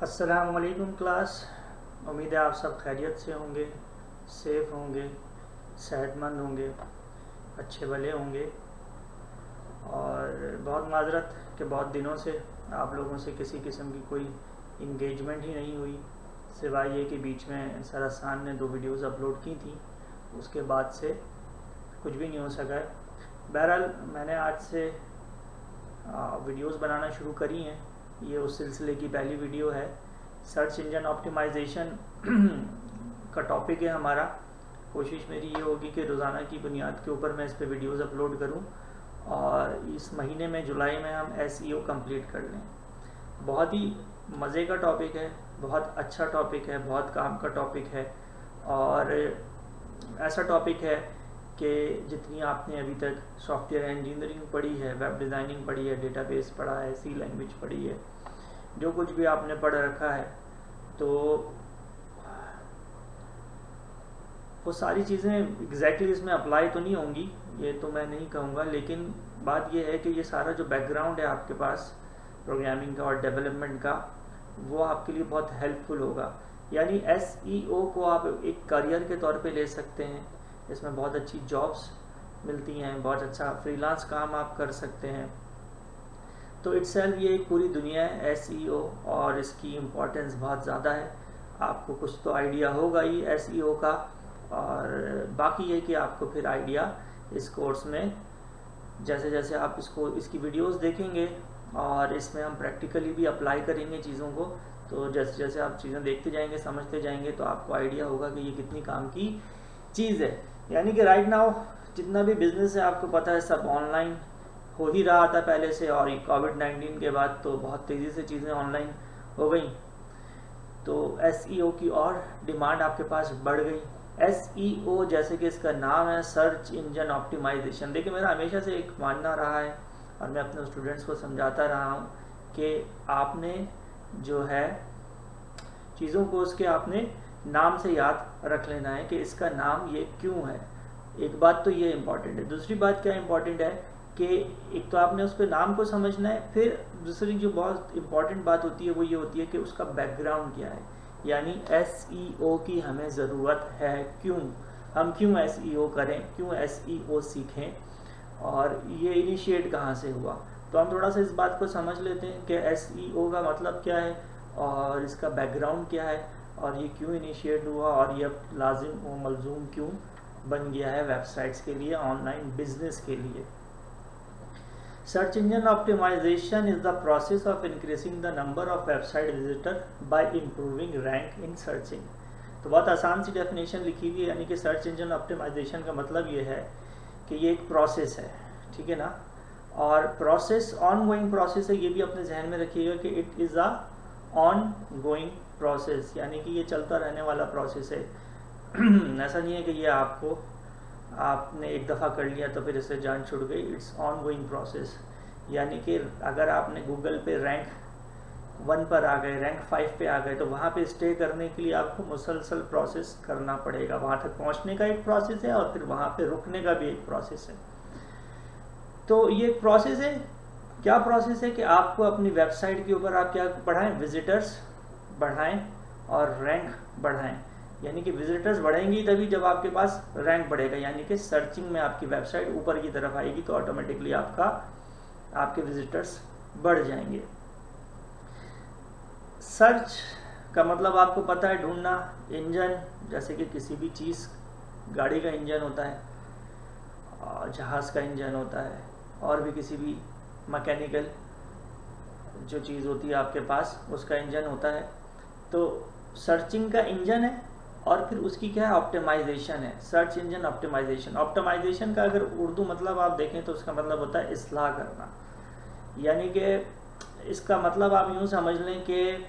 अस्सलामुअलैकुम क्लास। उम्मीद है आप सब खैरियत से होंगे, सेफ़ होंगे, सेहतमंद होंगे, अच्छे भले होंगे। और बहुत माजरत कि बहुत दिनों से आप लोगों से किसी किस्म की कोई इंगेजमेंट ही नहीं हुई, सिवाय ये कि बीच में सरसान ने 2 वीडियोस अपलोड की थी, उसके बाद से कुछ भी नहीं हो सका है। बहरहाल मैंने आज से वीडियोस बनाना शुरू करी हैं। ये उस सिलसिले की पहली वीडियो है। सर्च इंजन ऑप्टिमाइजेशन का टॉपिक है हमारा। कोशिश मेरी ये होगी कि रोज़ाना की बुनियाद के ऊपर मैं इस पर वीडियोस अपलोड करूं और इस महीने में जुलाई में हम SEO कंप्लीट कर लें। बहुत ही मज़े का टॉपिक है, बहुत अच्छा टॉपिक है, बहुत काम का टॉपिक है और ऐसा टॉपिक है कि जितनी आपने अभी तक सॉफ्टवेयर इंजीनियरिंग पढ़ी है, वेब डिज़ाइनिंग पढ़ी है, डेटाबेस पढ़ा है, C लैंग्वेज पढ़ी है, जो कुछ भी आपने पढ़ रखा है, तो वो सारी चीज़ें एग्जैक्टली इसमें अप्लाई तो नहीं होंगी, ये तो मैं नहीं कहूँगा। लेकिन बात ये है कि ये सारा जो बैकग्राउंड है आपके पास प्रोग्रामिंग का और डेवलपमेंट का, वो आपके लिए बहुत हेल्पफुल होगा। यानी SEO को आप एक करियर के तौर पे ले सकते हैं। इसमें बहुत अच्छी जॉब्स मिलती हैं, बहुत अच्छा फ्रीलांस काम आप कर सकते हैं। तो इट्सेल्फ ये एक पूरी दुनिया है SEO और इसकी इम्पोर्टेंस बहुत ज़्यादा है। आपको कुछ तो आइडिया होगा ही SEO का, और बाकी ये कि आपको फिर आइडिया इस कोर्स में जैसे जैसे आप इसकी वीडियोस देखेंगे और इसमें हम प्रैक्टिकली भी अप्लाई करेंगे चीज़ों को, तो जैसे जैसे आप चीज़ें देखते जाएंगे, समझते जाएंगे, तो आपको आइडिया होगा कि ये कितनी काम की चीज़ है। यानी कि राइट नाउ जितना भी बिजनेस है आपको पता है सब ऑनलाइन हो ही रहा था पहले से, और कोविड-19 के बाद तो बहुत तेज़ी से चीज़ें ऑनलाइन हो गई, तो SEO की और डिमांड आपके पास बढ़ गई। SEO जैसे कि इसका नाम है, सर्च इंजन ऑप्टिमाइजेशन। देखिए मेरा हमेशा से एक मानना रहा है और मैं अपने स्टूडेंट्स को समझाता रहा हूँ कि आपने जो है चीज़ों को उसके आपने नाम से याद रख लेना है कि इसका नाम ये क्यों है। एक बात तो ये इम्पॉर्टेंट है। दूसरी बात क्या इम्पॉर्टेंट है कि एक तो आपने उसके नाम को समझना है, फिर दूसरी जो बहुत इम्पॉर्टेंट बात होती है वो ये होती है कि उसका बैकग्राउंड क्या है। यानी SEO की हमें ज़रूरत है क्यों, हम क्यों SEO करें, क्यों SEO सीखें, और ये इनिशिएट कहाँ से हुआ। तो हम थोड़ा सा इस बात को समझ लेते हैं कि SEO का मतलब क्या है और इसका बैकग्राउंड क्या है और ये क्यों इनिशिएट हुआ और ये अब लाजिम व मलजूम क्यों बन गया है वेबसाइट्स के लिए, ऑनलाइन बिजनेस के लिए। Search engine optimization is the process of increasing the number of website visitor by improving rank in searching। तो बहुत आसान सी डेफिनेशन लिखी हुई है। यानी कि सर्च इंजन ऑप्टिमाइजेशन का मतलब ये है कि ये एक प्रोसेस है, ठीक है ना, और प्रोसेस ऑन गोइंग प्रोसेस है, ये भी अपने जहन में रखिएगा कि it is a on going process, यानी कि ये चलता रहने वाला प्रोसेस है। ऐसा नहीं है कि ये आपने एक दफ़ा कर लिया तो फिर इससे जान छुट गई। It's on going process. यानी कि अगर आपने गूगल पे रैंक 1 पर आ गए, रैंक 5 पे आ गए, तो वहाँ पे स्टे करने के लिए आपको मुसलसल प्रोसेस करना पड़ेगा। वहाँ तक पहुँचने का एक प्रोसेस है और फिर वहाँ पे रुकने का भी एक प्रोसेस है। तो ये एक प्रोसेस है। क्या प्रोसेस है कि आपको अपनी वेबसाइट के ऊपर आप क्या बढ़ाएं, विजिटर्स बढ़ाएं और रैंक बढ़ाएं। यानी कि विजिटर्स बढ़ेंगी तभी जब आपके पास रैंक बढ़ेगा, यानी कि सर्चिंग में आपकी वेबसाइट ऊपर की तरफ आएगी तो ऑटोमेटिकली आपके विजिटर्स बढ़ जाएंगे। सर्च का मतलब आपको पता है, ढूंढना। इंजन जैसे कि किसी भी चीज़, गाड़ी का इंजन होता है, जहाज़ का इंजन होता है, और भी किसी भी मैकेनिकल जो चीज़ होती है आपके पास, उसका इंजन होता है। तो सर्चिंग का इंजन है और फिर उसकी क्या है, ऑप्टिमाइजेशन है। Search engine optimisation. ऑप्टिमाइजेशन का अगर उर्दू मतलब आप देखें तो उसका मतलब होता है इस्लाह करना। यानी कि इसका मतलब आप यूँ समझ लें कि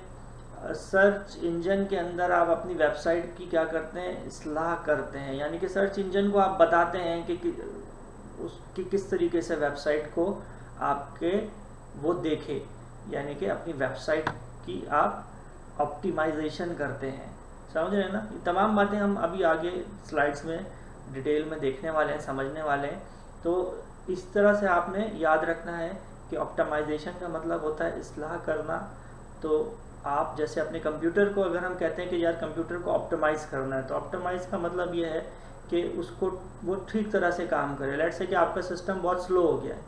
सर्च इंजन के अंदर आप अपनी वेबसाइट की क्या करते हैं, इस्लाह करते हैं। यानी कि सर्च इंजन को आप बताते हैं कि उसकी किस तरीके से वेबसाइट को आपके वो देखे, यानी कि अपनी वेबसाइट की आप ऑप्टिमाइजेशन करते हैं। समझ रहे हैं ना। ये तमाम बातें हम अभी आगे स्लाइड्स में डिटेल में देखने वाले हैं, समझने वाले हैं। तो इस तरह से आपने याद रखना है कि ऑप्टिमाइजेशन का मतलब होता है इस्लाह करना तो आप जैसे अपने कंप्यूटर को, अगर हम कहते हैं कि यार कंप्यूटर को ऑप्टिमाइज़ करना है, तो ऑप्टिमाइज़ का मतलब ये है कि उसको वो ठीक तरह से काम करे। लेट्स से कि आपका सिस्टम बहुत स्लो हो गया है,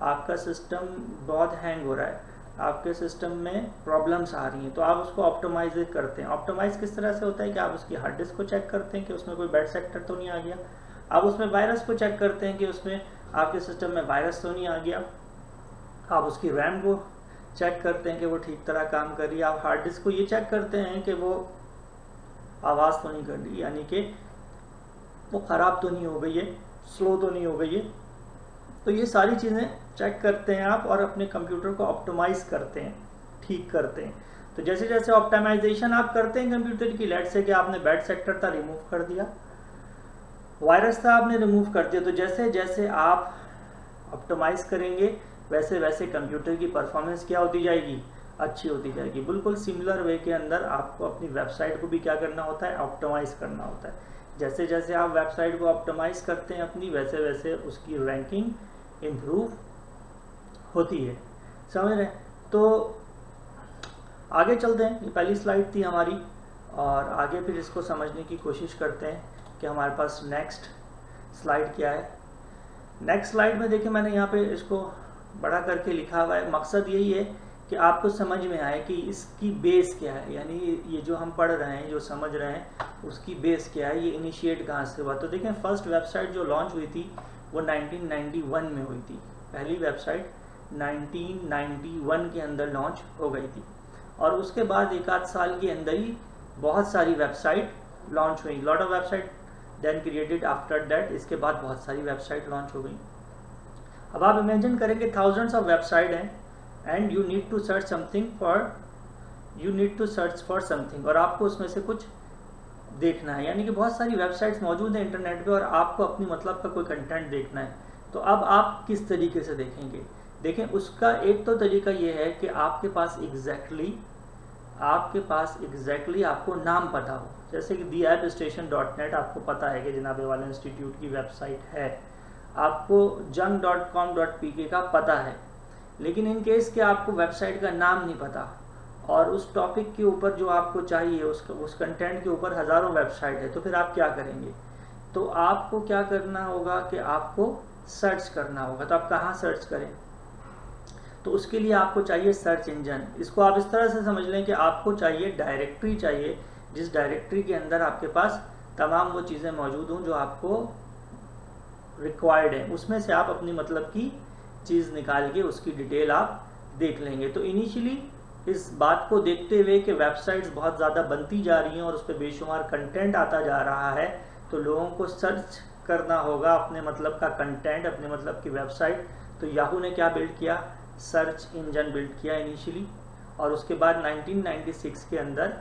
आपका सिस्टम बहुत हैंग हो रहा है, आपके सिस्टम में प्रॉब्लम्स आ रही हैं, तो आप उसको ऑप्टिमाइज करते हैं। ऑप्टिमाइज किस तरह से होता है कि आप उसकी हार्ड डिस्क को चेक करते हैं कि उसमें कोई बैड सेक्टर तो नहीं आ गया, आप उसमें वायरस को चेक करते हैं कि उसमें आपके सिस्टम में वायरस तो नहीं आ गया, आप उसकी रैम को चेक करते हैं कि वो ठीक तरह काम कर रही है, आप हार्ड डिस्क को ये चेक करते हैं कि वो आवाज़ तो नहीं कर रही, यानी कि वो ख़राब तो नहीं हो गई है, स्लो तो नहीं हो गई है। तो ये सारी चीज़ें चेक करते हैं आप और अपने कंप्यूटर को ऑप्टिमाइज़ करते हैं, ठीक करते हैं। तो जैसे जैसे ऑप्टिमाइजेशन आप करते हैं कंप्यूटर की, लेट्स से कि आपने बैड सेक्टर था रिमूव कर दिया, वायरस था आपने रिमूव कर दिया, तो जैसे जैसे आप ऑप्टिमाइज़ करेंगे वैसे वैसे कंप्यूटर की परफॉर्मेंस क्या होती जाएगी, अच्छी होती जाएगी। बिल्कुल सिमिलर वे के अंदर आपको अपनी वेबसाइट को भी क्या करना होता है, ऑप्टिमाइज़ करना होता है। जैसे जैसे आप वेबसाइट को ऑप्टिमाइज़ करते हैं अपनी, वैसे वैसे उसकी रैंकिंग इम्प्रूव होती है, समझ रहे हैं। तो आगे चलते हैं, ये पहली स्लाइड थी हमारी, और आगे फिर इसको समझने की कोशिश करते हैं कि हमारे पास नेक्स्ट स्लाइड क्या है। नेक्स्ट स्लाइड में देखिए मैंने यहाँ पे इसको बड़ा करके लिखा हुआ है, मकसद यही है कि आपको समझ में आए कि इसकी बेस क्या है, यानी ये जो हम पढ़ रहे हैं, जो समझ रहे हैं, उसकी बेस क्या है, ये इनिशिएट कहाँ से हुआ। तो देखें फर्स्ट वेबसाइट जो लॉन्च हुई थी वो 1991 में हुई थी, पहली वेबसाइट 1991 के अंदर लॉन्च हो गई थी, और उसके बाद एक आध साल के अंदर ही बहुत सारी वेबसाइट लॉन्च हुई, lot of website then created after that, इसके बाद बहुत सारी वेबसाइट लॉन्च हो गई। अब आप इमेजिन करेंगे थाउजेंड्स ऑफ वेबसाइट हैं and you need to search for something, और आपको उसमें से कुछ देखना है, यानी कि बहुत सारी वेबसाइट्स मौजूद हैं इंटरनेट पे और आपको अपनी मतलब का कोई कंटेंट देखना है। तो अब आप किस तरीके से देखेंगे, देखें उसका एक तो तरीका ये है कि आपके पास एग्जैक्टली आपको नाम पता हो, जैसे कि theappstation.net आपको पता है कि जनाबे वाला इंस्टीट्यूट की वेबसाइट है, आपको jung.com.pk का पता है, लेकिन इन केस के आपको वेबसाइट का नाम नहीं पता और उस टॉपिक के ऊपर जो आपको चाहिए उस कंटेंट के ऊपर हज़ारों वेबसाइट है, तो फिर आप क्या करेंगे। तो आपको क्या करना होगा कि आपको सर्च करना होगा। तो आप कहाँ सर्च करें, तो उसके लिए आपको चाहिए सर्च इंजन। इसको आप इस तरह से समझ लें कि आपको चाहिए डायरेक्टरी चाहिए, जिस डायरेक्टरी के अंदर आपके पास तमाम वो चीज़ें मौजूद हों जो आपको रिक्वायर्ड है, उसमें से आप अपनी मतलब की चीज़ निकाल के उसकी डिटेल आप देख लेंगे। तो इनिशियली इस बात को देखते हुए कि वेबसाइट्स बहुत ज़्यादा बनती जा रही हैं और उस पर बेशुमार कंटेंट आता जा रहा है, तो लोगों को सर्च करना होगा अपने मतलब का कंटेंट, अपने मतलब की वेबसाइट। तो याहू ने क्या बिल्ड किया, सर्च इंजन बिल्ड किया इनिशियली, और उसके बाद 1996 के अंदर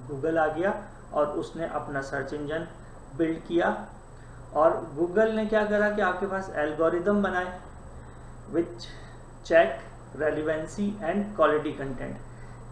गूगल आ गया और उसने अपना सर्च इंजन बिल्ड किया। और गूगल ने क्या करा कि आपके पास एल्गोरिदम बनाए which check relevancy and quality content,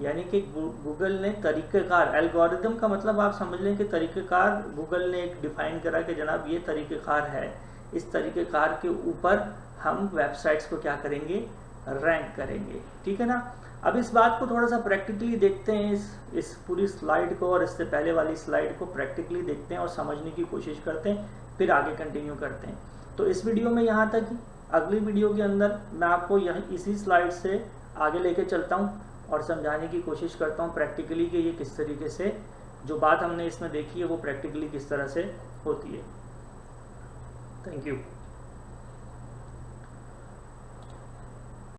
यानी कि गूगल ने तरीक़ेकार, एल्गोरिदम का मतलब आप समझ लें कि तरीक़ेकार गूगल ने एक डिफ़ाइन करा कि जनाब ये तरीक़ेकार है, इस तरीक़ेकार के ऊपर हम वेबसाइट्स को क्या करेंगे, रैंक करेंगे, ठीक है ना। अब इस बात को थोड़ा सा प्रैक्टिकली देखते हैं, इस पूरी स्लाइड को और इससे पहले वाली स्लाइड को प्रैक्टिकली देखते हैं और समझने की कोशिश करते हैं, फिर आगे कंटिन्यू करते हैं। तो इस वीडियो में यहाँ तक ही, अगली वीडियो के अंदर मैं आपको इसी स्लाइड से आगे लेके चलता हूँ और समझाने की कोशिश करता हूँ प्रैक्टिकली कि ये किस तरीके से, जो बात हमने इसमें देखी है वो प्रैक्टिकली किस तरह से होती है। Thank you.